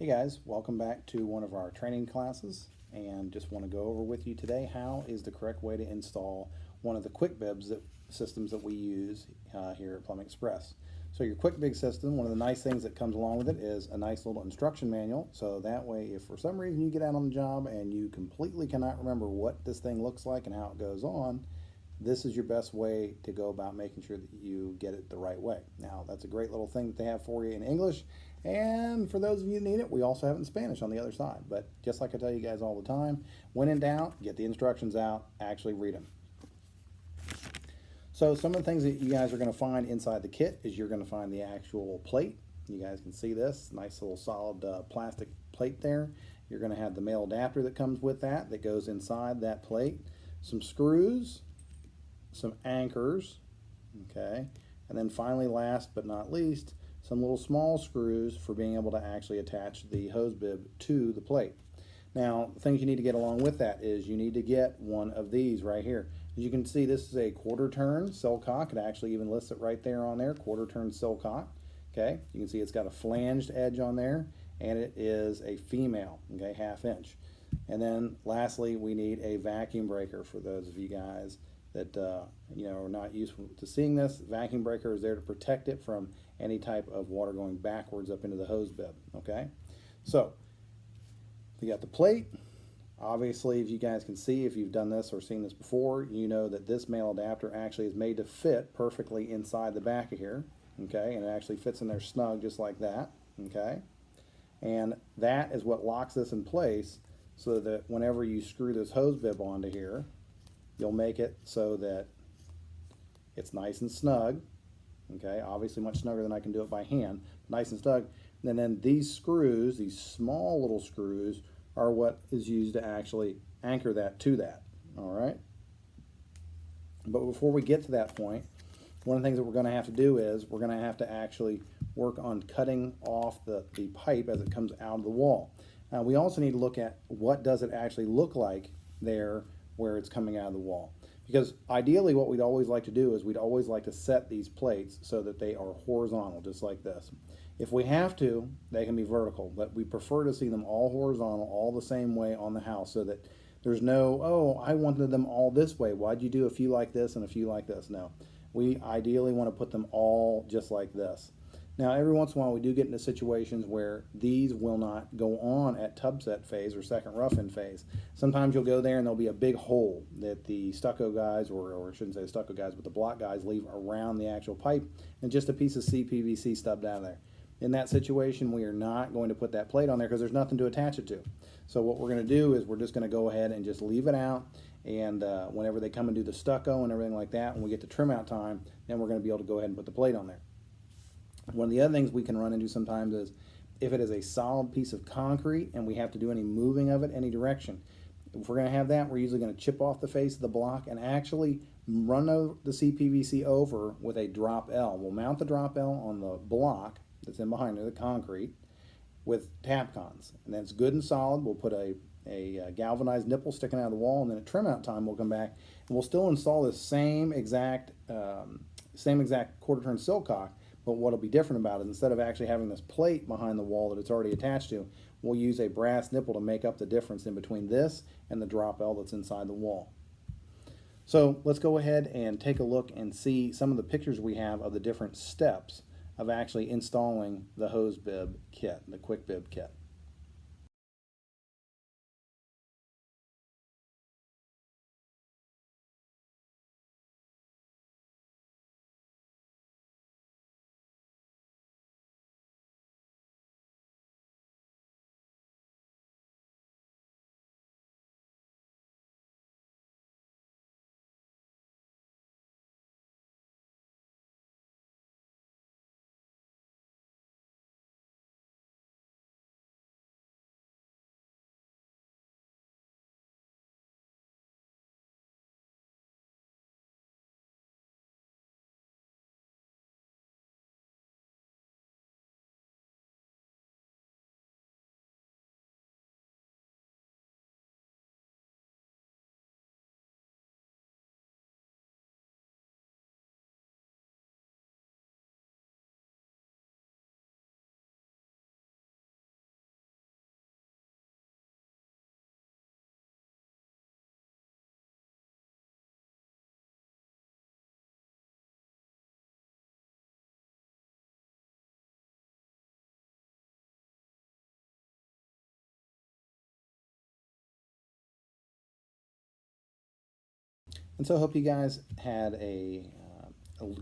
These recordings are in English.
Hey guys, welcome back to one of our training classes, and just want to go over with you today how is the correct way to install one of the QuickBibs systems that we use here at Plumbing Express. So your QuickBib system, one of the nice things that comes along with it is a nice little instruction manual, so that way if for some reason you get out on the job and you completely cannot remember what this thing looks like and how it goes on, this is your best way to go about making sure that you get it the right way. Now, that's a great little thing that they have for you in English, and for those of you who need it, we also have it in Spanish on the other side. But just like I tell you guys all the time, when in doubt, get the instructions out, actually read them. So some of the things that you guys are going to find inside the kit is you're going to find the actual plate. You guys can see this nice little solid plastic plate there. You're going to have the male adapter that comes with that goes inside that plate, some screws, some anchors, okay, and then finally, last but not least, some little small screws for being able to actually attach the hose bib to the plate. Now, the things you need to get along with that is you need to get one of these right here. As you can see, this is a quarter turn Silcock. It actually even lists it right there on there, quarter turn Silcock. Okay, you can see it's got a flanged edge on there, and it is a female, okay, 1/2 inch. And then lastly, we need a vacuum breaker for those of you guys that are not used to seeing this. Vacuum breaker is there to protect it from any type of water going backwards up into the hose bib. Okay, so we got the plate. Obviously, if you guys can see, if you've done this or seen this before, you know that this male adapter actually is made to fit perfectly inside the back of here. Okay, and it actually fits in there snug just like that. Okay, and that is what locks this in place so that whenever you screw this hose bib onto here, you'll make it so that it's nice and snug. Okay, obviously much snugger than I can do it by hand, nice and snug. And then these screws, these small little screws, are what is used to actually anchor that to that. All right, but before we get to that point, one of the things that we're going to have to do is we're going to have to actually work on cutting off the pipe as it comes out of the wall. We also need to look at what does it actually look like there where it's coming out of the wall. Because ideally what we'd always like to do is we'd always like to set these plates so that they are horizontal, just like this. If we have to, they can be vertical, but we prefer to see them all horizontal, all the same way on the house, so that there's no, oh, I wanted them all this way. Why'd you do a few like this and a few like this? No, we ideally want to put them all just like this. Now, every once in a while, we do get into situations where these will not go on at tub set phase or second rough-in phase. Sometimes you'll go there and there'll be a big hole that the stucco guys, or I shouldn't say stucco guys, but the block guys leave around the actual pipe, and just a piece of CPVC stubbed out of there. In that situation, we are not going to put that plate on there because there's nothing to attach it to. So what we're going to do is we're just going to go ahead and just leave it out, and whenever they come and do the stucco and everything like that, when we get to trim out time, then we're going to be able to go ahead and put the plate on there. One of the other things we can run into sometimes is if it is a solid piece of concrete and we have to do any moving of it any direction. If we're going to have that, we're usually going to chip off the face of the block and actually run the CPVC over with a drop L. We'll mount the drop L on the block that's in behind the concrete with Tapcons, and then it's good and solid. We'll put a galvanized nipple sticking out of the wall, and then at trim out time we'll come back and we'll still install the same exact quarter turn Silcock. But what'll be different about it, instead of actually having this plate behind the wall that it's already attached to, we'll use a brass nipple to make up the difference in between this and the drop L that's inside the wall. So let's go ahead and take a look and see some of the pictures we have of the different steps of actually installing the hose bib kit, the QuickBib kit. And so I hope you guys had a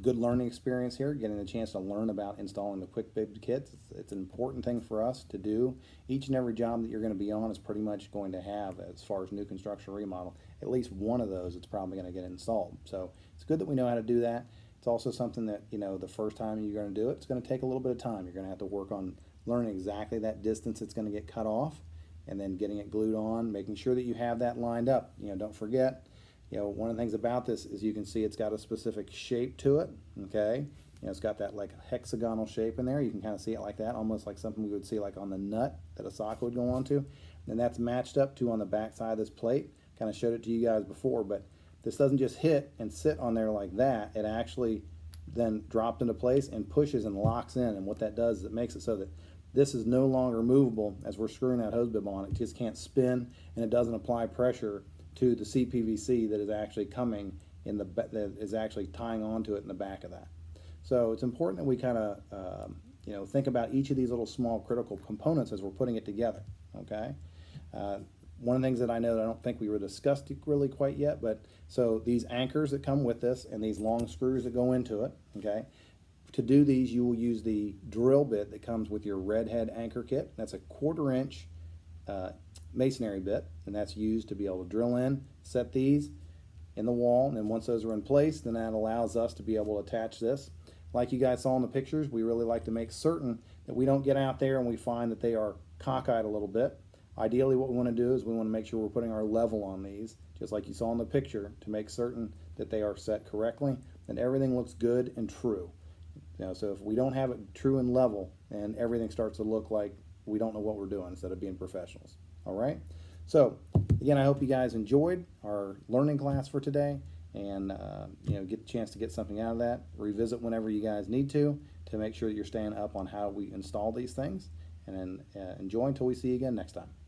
good learning experience here, getting a chance to learn about installing the Quick Bib kits. It's an important thing for us to do. Each and every job that you're going to be on is pretty much going to have, as far as new construction remodel, at least one of those it's probably going to get installed. So it's good that we know how to do that. It's also something that, you know, the first time you're going to do it, it's going to take a little bit of time. You're going to have to work on learning exactly that distance it's going to get cut off, and then getting it glued on, making sure that you have that lined up. You know, don't forget, you know, one of the things about this is you can see it's got a specific shape to it, okay? You know, it's got that like hexagonal shape in there. You can kind of see it like that, almost like something we would see like on the nut that a socket would go onto. And that's matched up to on the back side of this plate. Kind of showed it to you guys before, but this doesn't just hit and sit on there like that. It actually then dropped into place and pushes and locks in. And what that does is it makes it so that this is no longer movable as we're screwing that hose bib on. It just can't spin, and it doesn't apply pressure to the CPVC that is actually coming in that is actually tying onto it in the back of that. So it's important that we kind of you know, think about each of these little small critical components as we're putting it together. Okay. One of the things that I know that I don't think we were discussed really quite yet, but so these anchors that come with this and these long screws that go into it. Okay. To do these, you will use the drill bit that comes with your Redhead anchor kit. That's a 1/4 inch masonry bit, and that's used to be able to drill in, set these in the wall, and then once those are in place, then that allows us to be able to attach this. Like you guys saw in the pictures, we really like to make certain that we don't get out there and we find that they are cockeyed a little bit. Ideally, what we want to do is we want to make sure we're putting our level on these, just like you saw in the picture, to make certain that they are set correctly and everything looks good and true. You know, so if we don't have it true and level, and everything starts to look like we don't know what we're doing instead of being professionals. All right. So again, I hope you guys enjoyed our learning class for today, and you know, get the chance to get something out of that. Revisit whenever you guys need to make sure that you're staying up on how we install these things, and then enjoy until we see you again next time.